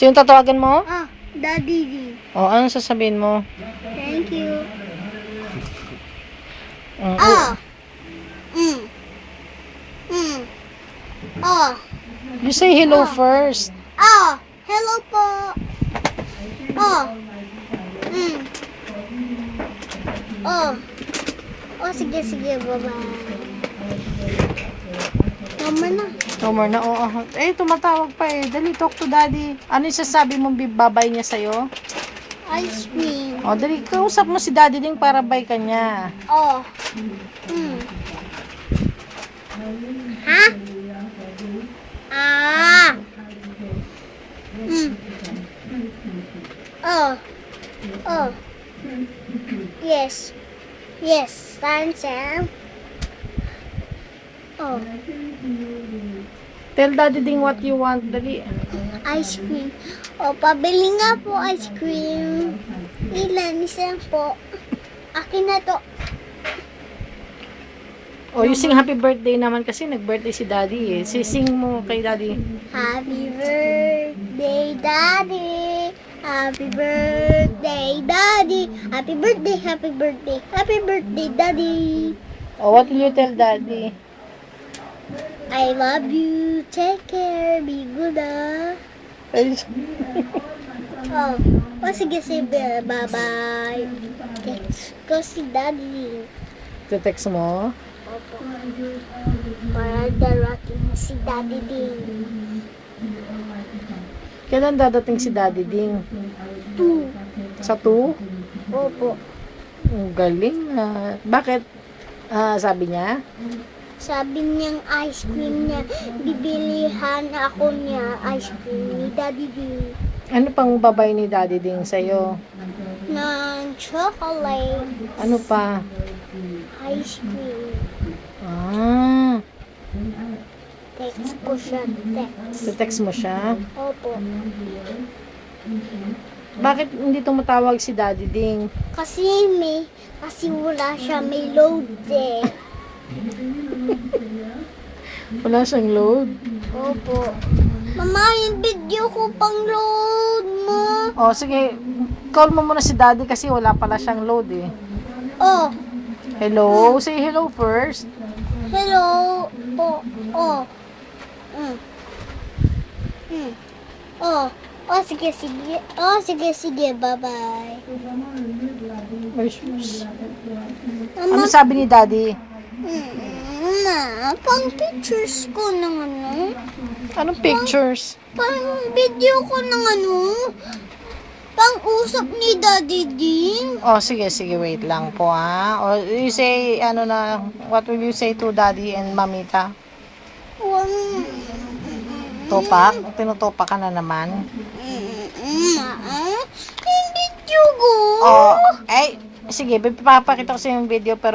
Sino tatawagan mo? Daddy D. O, ano sasabihin mo? Thank you. Mm, You say hello first. Hello po. Sige, bye-bye. Mama na. Tomor na, oo. Tumatawag pa eh. Dali, talk to daddy. Ano yung sasabi mong babay niya sa'yo? Ice cream. O, dali, kausap mo si daddy din para bay ka niya. Ha? Yes, Sam. Tell daddy din what you want. Dali. Ice cream. Pabili nga po ice cream. Ilan? Isa po. Akin na to. O, you sing happy birthday naman kasi nag-birthday si daddy eh. Sing mo kay daddy. Happy birthday, Daddy. Happy birthday, Daddy. Happy birthday, happy birthday. Happy birthday, Daddy. O, what will you tell daddy? I love you. Take care. Be good, Ay, sige, bye-bye. Text ko si Daddy. text mo? Opo. Para darating si Daddy din. Kailan dadating si daddy din? 2. Sa 2? Opo. Ang galing. Bakit? Sabi niya? Sabi niyang ice cream niya, bibilihan ako niya ice cream ni Daddy din. Ano pang babay ni daddy din sa'yo? Ng chocolate Ano pa? ice cream. Text ko siya, text. Text mo siya? Opo. Bakit hindi tumatawag si daddy ding? Kasi wala siya, may load eh. Wala siyang load. Opo. Mama, yung video ko pang load mo. O, sige. Call mo muna si daddy kasi wala pala siyang load eh. Hello? Say hello first. Hello. Sige, bye-bye. Ano sabi ni daddy? Pang pictures ko ng Anong pictures? pang video ko ng pang usap ni Daddy din. O, sige, wait lang po O, you say, what will you say to daddy and mamita? Topak? Tinutopak ka na naman? Hindi jugo. Sige, papakita ko sa yung video pero